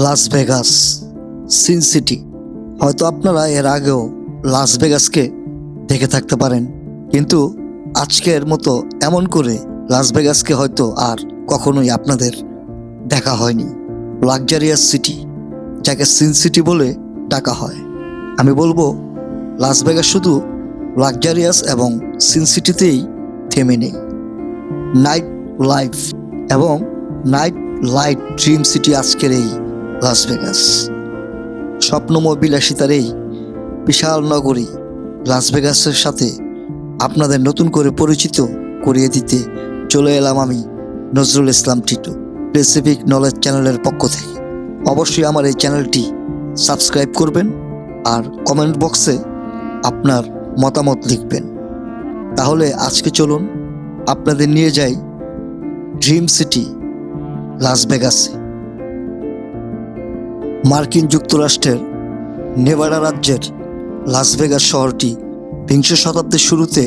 Las Vegas, scene city. হয়তো আপনারা এর আগেও লাস ভেগাসকে দেখে থাকতে পারেন, কিন্তু আজকের মতো এমন করে লাস ভেগাসকে হয়তো আর কখনোই আপনাদের দেখা হয়নি। লাক্সারিয়াস সিটি, যাকে সিন সিটি বলে ডাকা হয়। আমি বলবো লাস ভেগাস শুধু লাক্সারিয়াস এবং সিন সিটিতেই থেমে নেই। নাইট লাইফ এবং নাইট লাইট ড্রিম সিটি আজকের এই লাস ভেগাস। স্বপ্নময় বিলাসিতার এই বিশাল নগরী লাস ভেগাসের সাথে আপনাদের নতুন করে পরিচিত করিয়ে দিতে চলে এলাম আমি, নজরুল ইসলাম টিটু, স্পেসিফিক নলেজ চ্যানেলের পক্ষ থেকে। অবশ্যই আমার এই চ্যানেলটি সাবস্ক্রাইব করবেন আর কমেন্ট বক্সে আপনার মতামত লিখবেন। তাহলে আজকে চলুন আপনাদের নিয়ে যাই ড্রিম সিটি লাস ভেগাসে। মার্কিন যুক্তরাষ্ট্রের নেভাডা রাজ্যের লাস ভেগাস শহরটি বিংশ শতাব্দীর শুরুতে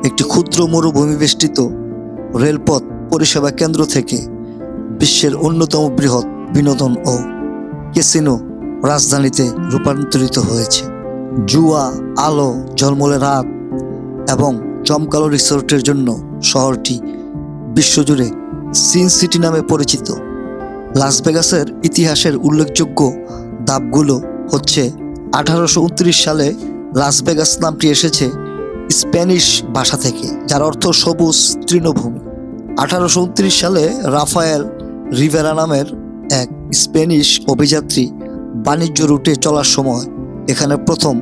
একটি ক্ষুদ্র মরুভূমি বেষ্টিত রেলপথ পরিষেবা কেন্দ্র থেকে বিশ্বের অন্যতম বৃহৎ বিনোদন ও ক্যাসিনো রাজধানীতে রূপান্তরিত হয়েছে। জুয়া, আলো, ঝলমলে রাত এবং জমকালো রিসোর্টের জন্য শহরটি বিশ্বজুড়ে সিন সিটি নামে পরিচিত। লাস ভেগাসের ইতিহাসের উল্লেখযোগ্য ধাপগুলো হচ্ছে 1829 সালে লাস ভেগাস নামটি এসেছে স্প্যানিশ ভাষা থেকে, যার অর্থ সবুজ তৃণভূমি। 1829 সালে রাফায়েল রিভেরা নামের এক স্প্যানিশ অভিযাত্রী বাণিজ্য রুটে চলার সময় এখানে প্রথম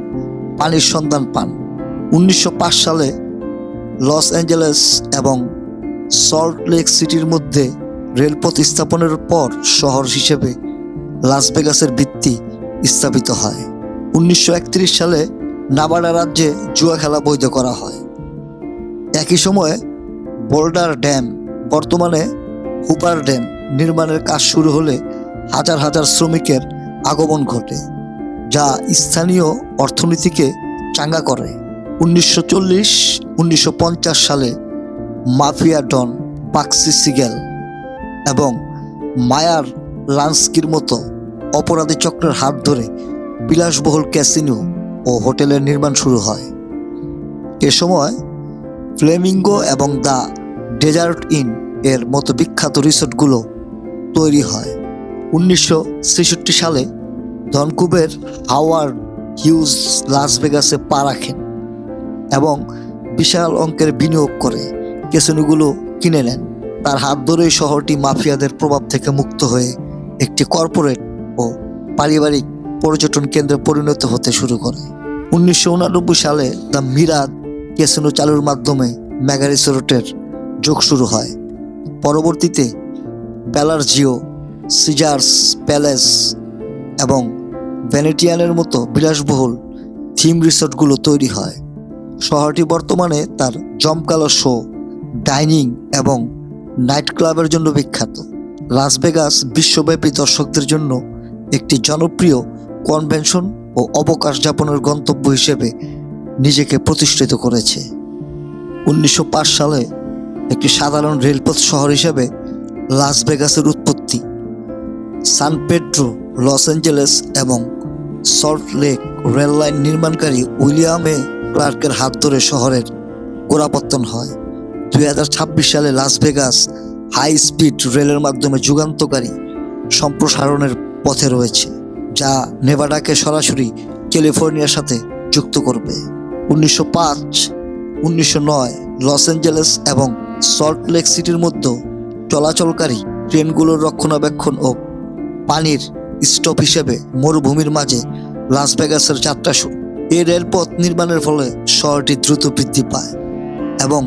পানির সন্ধান পান। 1905 সালে লস অ্যাঞ্জেলেস এবং সল্ট লেক সিটির মধ্যে রেলপথ স্থাপনের পর শহর হিসেবে লাস ভেগাসের ভিত্তি স্থাপিত হয়। 1931 সালে নেভাডা রাজ্যে জুয়া খেলা বৈধ করা হয়। একই সময়ে বোল্ডার ড্যাম, বর্তমানে হুপার ড্যাম নির্মাণের কাজ শুরু হলে হাজার হাজার শ্রমিকের আগমন ঘটে, যা স্থানীয় অর্থনীতিকে চাঙ্গা করে। 1940-1950 সালে মাফিয়া ডন বাক্সি সিগেল এবং মায়ার লান্সকির মতো অপরাধী চক্রের হাত ধরে বিলাসবহুল ক্যাসিনো ও হোটেলের নির্মাণ শুরু হয়। এ সময় ফ্লেমিঙ্গো এবং দ্য ডেজার্ট ইন এর মতো বিখ্যাত রিসোর্টগুলো তৈরি হয়। 1963 সালে ভ্যানকুভার হাওয়ার্ড হিউজ লাস ভেগাসে পা রাখেন এবং বিশাল অঙ্কের বিনিয়োগ করে ক্যাসিনোগুলো কিনে নেন। তার হাত ধরেই শহরটি মাফিয়াদের প্রভাব থেকে মুক্ত হয়ে একটি কর্পোরেট ও পারিবারিক পর্যটন কেন্দ্রে পরিণত হতে শুরু করে। 1989 সালে দ্য মিরাজ ক্যাসিনো চালুর মাধ্যমে মেগা রিসোর্টের যোগ শুরু হয়। পরবর্তীতে বেলারজিও, সিজার্স প্যালেস এবং ভেনেটিয়ানের মতো বিলাসবহুল থিম রিসোর্টগুলো তৈরি হয়। শহরটি বর্তমানে তার জমকালো শো, ডাইনিং এবং নাইট ক্লাবের জন্য বিখ্যাত। লাস ভেগাস বিশ্বব্যাপী দর্শকদের জন্য একটি জনপ্রিয় কনভেনশন ও অবকাশ যাপনের গন্তব্য হিসেবে নিজেকে প্রতিষ্ঠিত করেছে। 1905 সালে একটি সাধারণ রেলপথ শহর হিসেবে লাস ভেগাসের উৎপত্তি। সান পেড্রো, লস অ্যাঞ্জেলেস এবং সল্ট লেক রেল লাইন নির্মাণকারী উইলিয়াম এ ক্লার্কের হাত ধরে শহরের গোড়াপত্তন হয়। 2026 সালে লাস ভেগাস হাই স্পিড রেলের মাধ্যমে যুগান্তকারী সম্প্রসারণের পথে রয়েছে, যা নেভাডাকে সরাসরি ক্যালিফোর্নিয়ার সাথে যুক্ত করবে। 1905-1909 লস অ্যাঞ্জেলেস এবং সল্ট লেক সিটির মধ্যে চলাচলকারী ট্রেনগুলোর রক্ষণাবেক্ষণ ও পানির স্টপ হিসেবে মরুভূমির মাঝে লাস ভেগাসের যাত্রা শুরু। এই রেলপথ নির্মাণের ফলে শহরটি দ্রুত বৃদ্ধি পায় এবং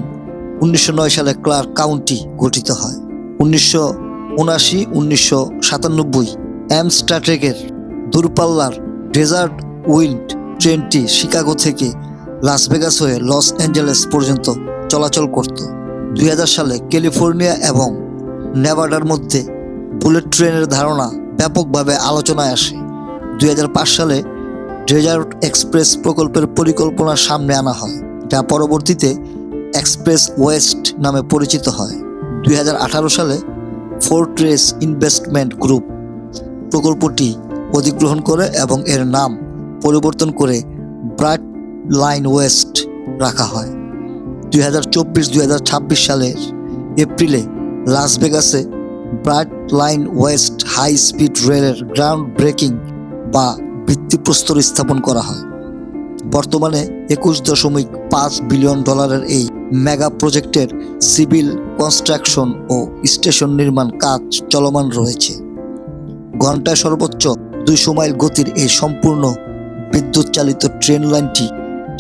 1909 সালে ক্লার্ক কাউন্টি গঠিত হয়। 1979-1997 অ্যামস্টারড্যামের দূরপাল্লার ডেজার্ট উইন্ড ট্রেনটি শিকাগো থেকে লাস ভেগাস হয়ে লস অ্যাঞ্জেলেস পর্যন্ত চলাচল করত। 2000 সালে ক্যালিফোর্নিয়া এবং নেভাডার মধ্যে বুলেট ট্রেনের ধারণা ব্যাপকভাবে আলোচনায় আসে। 2005 সালে ডেজার্ট এক্সপ্রেস প্রকল্পের পরিকল্পনা সামনে আনা হয়, যা পরবর্তীতে এক্সপ্রেস ওয়েস্ট নামে পরিচিত হয়। 2018 সালে ফোর্ট্রেস ইনভেস্টমেন্ট গ্রুপ প্রকল্পটি অধিগ্রহণ করে এবং এর নাম পরিবর্তন করে ব্রাইট লাইন ওয়েস্ট রাখা হয়। 2024-2026 সালের এপ্রিলে লাস ভেগাসে Brightline West high speed রেলের গ্রাউন্ড ব্রেকিং বা ভিত্তিপ্রস্তর স্থাপন করা হয়। বর্তমানে $21.5 বিলিয়ন এই মেগা প্রজেক্টের সিভিল কনস্ট্রাকশন ও স্টেশন নির্মাণ কাজ চলমান রয়েছে। ঘন্টায় সর্বোচ্চ 200 মাইল গতির এই সম্পূর্ণ বিদ্যুৎ চালিত ট্রেন লাইনটি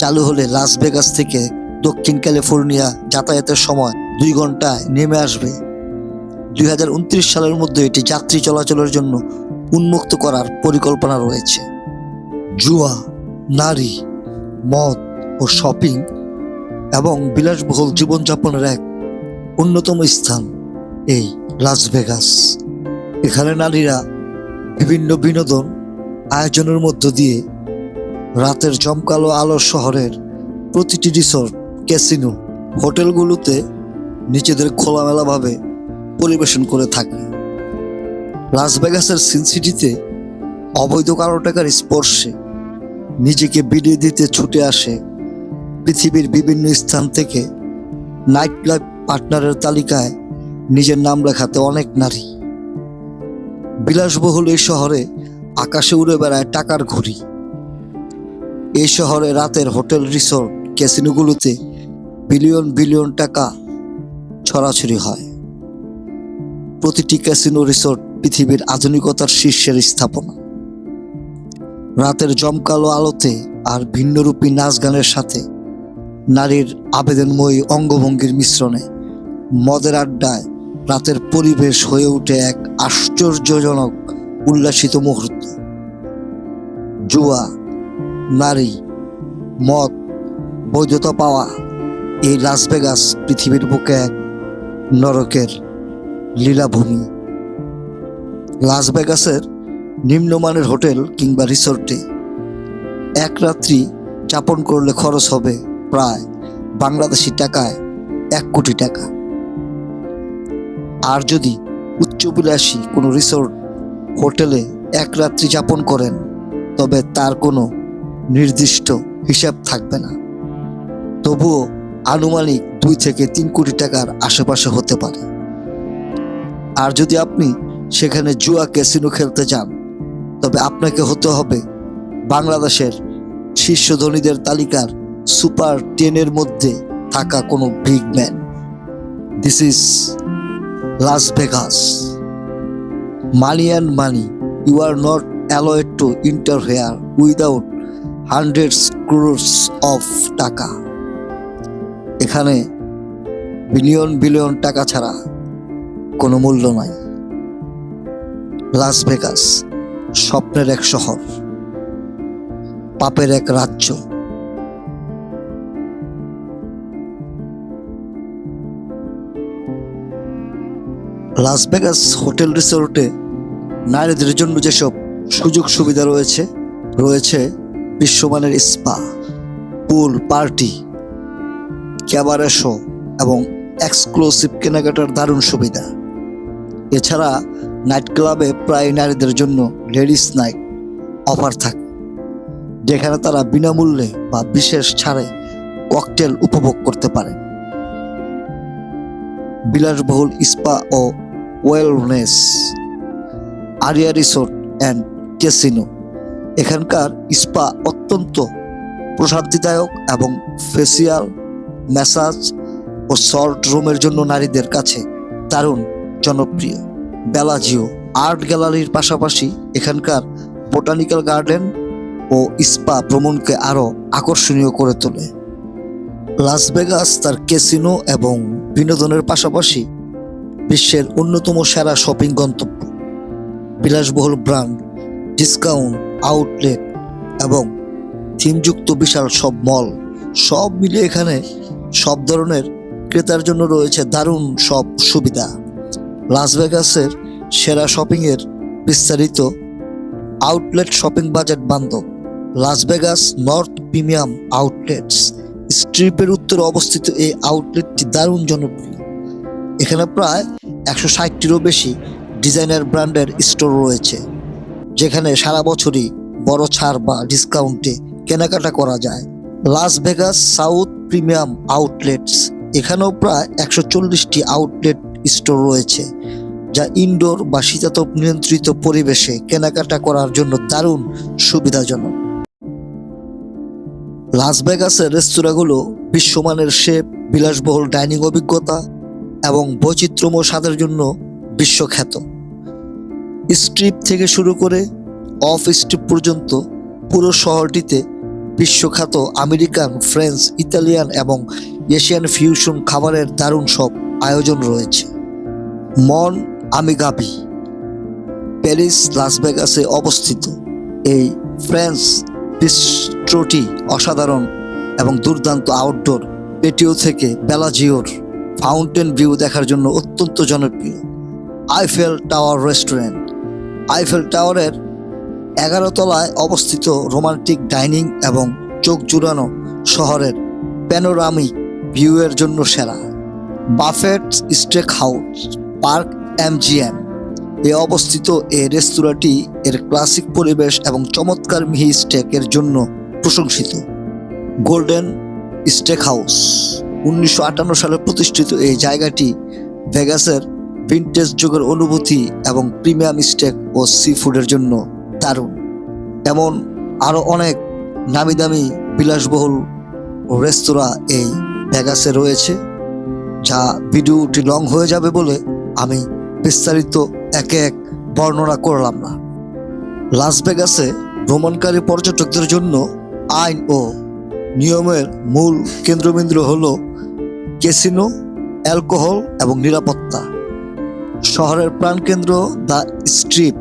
চালু হলে লাস ভেগাস থেকে দক্ষিণ ক্যালিফোর্নিয়া যাতায়াতের সময় 2 ঘন্টায় নেমে আসবে। 2029 সালের মধ্যে এটি যাত্রী চলাচলের জন্য উন্মুক্ত করার পরিকল্পনা রয়েছে। জুয়া, নারী, মদ ও শপিং এবং বিলাসবহুল জীবনযাপনের এক অন্যতম স্থান এই লাস ভেগাস। এখানে নারীরা বিভিন্ন বিনোদন আয়োজনের মধ্য দিয়ে রাতের জমকালো আলোর শহরের প্রতিটি রিসোর্ট, ক্যাসিনো, হোটেলগুলোতে নিজেদের খোলামেলাভাবে পরিবেশন করে থাকে। লাস ভেগাসের সিন সিটিতে অবৈধ কালো টাকার স্পর্শে নিজেকে বিলিয়ে দিতে ছুটে আসে পৃথিবীর বিভিন্ন স্থান থেকে নাইট লাইফ পার্টনারের তালিকায় নিজের নাম লেখাতে অনেক নারী। বিলাসবহুল এই শহরে আকাশে উড়ে বেড়ায় টাকার ঘুড়ি। এই শহরে রাতের হোটেল, রিসোর্ট, ক্যাসিনোগুলোতে বিলিয়ন বিলিয়ন টাকা ছড়াছড়ি হয়। প্রতিটি ক্যাসিনো, রিসোর্ট পৃথিবীর আধুনিকতার শীর্ষের স্থাপনা। রাতের জমকালো আলোতে আর ভিন্নরূপী নাচ গানের সাথে নারীর আবেদনময়ী অঙ্গভঙ্গির মিশ্রণে মদের আড্ডায় রাতের পরিবেশ হয়ে ওঠে এক আশ্চর্যজনক উল্লাসিত মুহূর্ত। জুয়া, নারী, মদ, বৈধতা পাওয়া এই লাস ভেগাস পৃথিবীর বুকে এক নরকের লীলাভূমি। লাস ভেগাসের নিম্নমানের হোটেল কিংবা রিসোর্টে এক রাত্রি যাপন করলে খরচ হবে প্রায় বাংলাদেশি টাকায় 1 কোটি টাকা। আর যদি উচ্চবিলাসী কোনো রিসোর্ট, হোটেলে এক রাত্রি যাপন করেন তবে তার কোনো নির্দিষ্ট হিসাব থাকবে না, তবুও আনুমানিক 2 থেকে 3 কোটি টাকার আশেপাশে হতে পারে। আর যদি আপনি সেখানে জুয়া, ক্যাসিনো খেলতে যান তবে আপনাকে হতে হবে বাংলাদেশের শীর্ষ ধনীদের তালিকার সুপার 10-এর মধ্যে থাকা কোনো big man. This is Las Vegas. Money and money, you are not allowed to enter here without hundreds crores of taka. এখানে বিলিয়ন বিলিয়ন টাকা ছাড়া কোনো মূল্য নাই। লাস ভেগাস স্বপ্নের এক শহর, পাপের এক রাজ্য। লাস ভেগাস হোটেল, রিসোর্টে নারীদের জন্য যেসব সুযোগ সুবিধা রয়েছে বিশ্বমানের স্পা, পুল, পার্টি, ক্যাবারে শো এবং এক্সক্লুসিভ কেনাকাটার দারুণ সুবিধা। এছাড়া নাইট ক্লাবে প্রায় নারীদের জন্য লেডিস নাইট অফার থাকে, যেখানে তারা বিনামূল্যে বা বিশেষ ছাড়ে ককটেল উপভোগ করতে পারে। বিলাসবহুল স্পা ও wellness, Aria resort and casino. এখানকার স্পা অত্যন্ত প্রশান্তিদায়ক এবং ফেসিয়াল, ম্যাসাজ ও সল্ট রুমের জন্য নারীদের কাছে দারুণ জনপ্রিয়। বেলাজিও আর্ট গ্যালারির পাশাপাশি এখানকার বোটানিক্যাল গার্ডেন ও স্পা ভ্রমণকে আরও আকর্ষণীয় করে তোলে। লাস ভেগাস তার ক্যাসিনো এবং বিনোদনের পাশাপাশি বিশ্বের অন্যতম সেরা শপিং গন্তব্য। বিলাসবহুল ব্র্যান্ড, ডিসকাউন্ট আউটলেট এবং থিমযুক্ত বিশাল সব মল, সব মিলিয়ে এখানে সব ধরনের ক্রেতার জন্য রয়েছে দারুণ সব সুবিধা। লাস ভেগাসের সেরা শপিংয়ের বিস্তারিত আউটলেট শপিং বাজেট বান্ধব। Las Vegas North Premium Outlets স্ট্রিপের উত্তরে অবস্থিত এই আউটলেটটি দারুণ জনপ্রিয়। এখানে প্রায় 160টিরও বেশি ডিজাইনার ব্র্যান্ডের স্টোর রয়েছে, যেখানে সারা বছরই বড় ছাড় বা ডিসকাউন্টে কেনাকাটা করা যায়। Las Vegas South premium outlets, এখানেও প্রায় 140টি আউটলেট স্টোর রয়েছে, যা ইনডোর বা শীতাতপ নিয়ন্ত্রিত পরিবেশে কেনাকাটা করার জন্য দারুণ সুবিধাজনক। লাস ভেগাসের রেস্তোরাঁগুলো বিশ্বমানের শেফ, বিলাসবহুল ডাইনিং অভিজ্ঞতা এবং বৈচিত্র্যময় স্বাদের জন্য বিশ্বখ্যাত। স্ট্রিপ থেকে শুরু করে অফ স্ট্রিপ পর্যন্ত পুরো শহরটিতে বিশ্বখ্যাত আমেরিকান, ফ্রেঞ্চ, ইতালিয়ান এবং এশিয়ান ফিউশন খাবারের দারুণ সব আয়োজন রয়েছে। মন আমিগাবি, প্যারিস লাস ভেগাসে অবস্থিত এই ফ্রেঞ্চ বিস্ট্রোটি অসাধারণ এবং দুর্দান্ত আউটডোর পেটিও থেকে বেলাজিওর ফাউন্টেন ভিউ দেখার জন্য অত্যন্ত জনপ্রিয়। আইফেল টাওয়ার রেস্টুরেন্ট, আইফেল টাওয়ারের 11 তলায় অবস্থিত রোমান্টিক ডাইনিং এবং চোখ জুড়ানো শহরের প্যানোরামিক ভিউয়ের জন্য সেরা। Buffet steak house, park MGM এ অবস্থিত এই রেস্তোরাঁটি এর ক্লাসিক পরিবেশ এবং চমৎকার মিহি স্টেকের জন্য প্রশংসিত। গোল্ডেন স্টেক হাউস, 1958 সালে প্রতিষ্ঠিত এই জায়গাটি ভেগাসের ভিনটেজ যুগের অনুভূতি এবং প্রিমিয়াম স্টেক ও সি ফুডের জন্য দারুণ। এমন আরও অনেক নামি দামি বিলাসবহুল রেস্তোরাঁ এই ভেগাসে রয়েছে, যা ভিডিওটি লং হয়ে যাবে বলে আমি বিস্তারিত একে এক বর্ণনা করলাম না। লাস ভেগাসে ভ্রমণকারী পর্যটকদের জন্য আইন ও নিয়মের মূল কেন্দ্রবিন্দু হল ক্যাসিনো, অ্যালকোহল এবং নিরাপত্তা। শহরের প্রাণকেন্দ্র দ্য স্ট্রিপ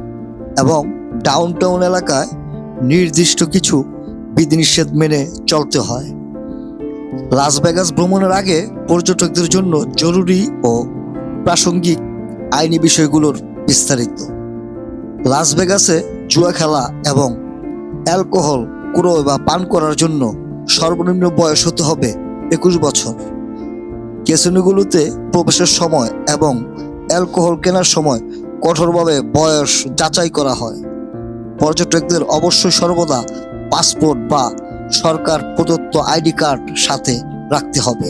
এবং ডাউনটাউন এলাকায় নির্দিষ্ট কিছু বিধিনিষেধ মেনে চলতে হয়। লাস ভেগাস ভ্রমণের আগে পর্যটকদের জন্য জরুরি ও প্রাসঙ্গিক আইনি বিষয়গুলোর বিস্তারিত। লাস ভেগাসে জুয়া খেলা এবং অ্যালকোহল ক্রয় বা পান করার জন্য সর্বনিম্ন বয়স হতে হবে 21 বছর। ক্যাসিনোগুলোতে প্রবেশের সময় এবং অ্যালকোহল কেনার সময় কঠোরভাবে বয়স যাচাই করা হয়। পর্যটকদের অবশ্যই সর্বদা পাসপোর্ট বা সরকার প্রদত্ত আইডি কার্ড সাথে রাখতে হবে।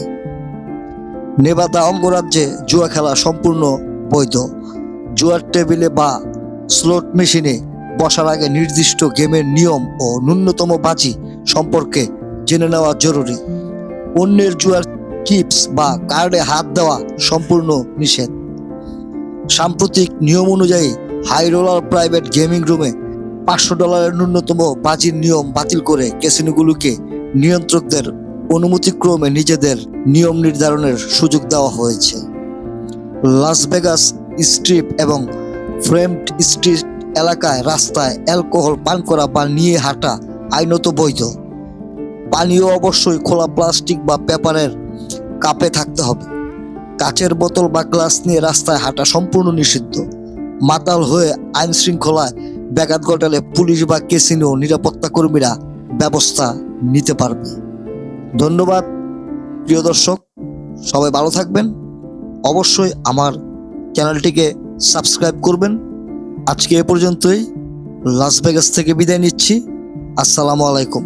নেভাদা অঙ্গরাজ্যে জুয়া খেলা সম্পূর্ণ বৈধ। জুয়ার টেবিলে বা স্লট মেশিনে বসার আগে নির্দিষ্ট গেমের নিয়ম ও ন্যূনতম বাজি সম্পর্কে জেনে নেওয়া জরুরি। অন্যের জুয়ার চিপস বা কার্ডে হাত দেওয়া সম্পূর্ণ নিষেধ। সাম্প্রতিক নিয়ম অনুযায়ী হাই রোলার প্রাইভেট গেমিং রুমে $500 ন্যূনতম বাজির নিয়ম বাতিল করে ক্যাসিনোগুলোকে নিয়ন্ত্রকদের অনুমতিক্রমে নিজেদের নিয়ম নির্ধারণের সুযোগ দেওয়া হয়েছে। লাস ভেগাস স্ট্রিপ এবং ফ্রেমড স্ট্রিট এলাকায় রাস্তায় অ্যালকোহল পান করা বা নিয়ে হাঁটা আইনত বৈধ। পানীয় অবশ্যই খোলা প্লাস্টিক বা পেপারের কাপে থাকতে হবে। কাচের বোতল বা গ্লাস নিয়ে রাস্তায় হাঁটা সম্পূর্ণ নিষিদ্ধ। মাতাল হয়ে আইন শৃঙ্খলায় ব্যাঘাত ঘটালে পুলিশ বা ক্যাসিনো নিরাপত্তা কর্মীরা ব্যবস্থা নিতে পারবে। ধন্যবাদ প্রিয় দর্শক, সবাই ভালো থাকবেন। অবশ্যই আমার চ্যানেলটিকে সাবস্ক্রাইব করবেন। আজকে এ পর্যন্তই। লাস ভেগাস থেকে বিদায় নিচ্ছি। আসসালামু আলাইকুম।